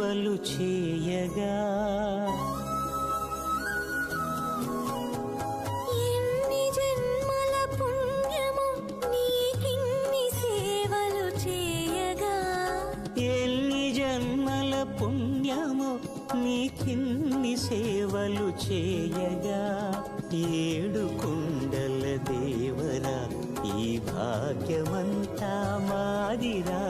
సేవలు చేయగా ఎన్ని జన్మల పుణ్యము నీకిన్ని సేవలు చేయగా ఎన్ని జన్మల పుణ్యము నీకిన్ని సేవలు చేయగా ఏడు కుండల దేవరా ఈ భాగ్యమంతా మాదిరా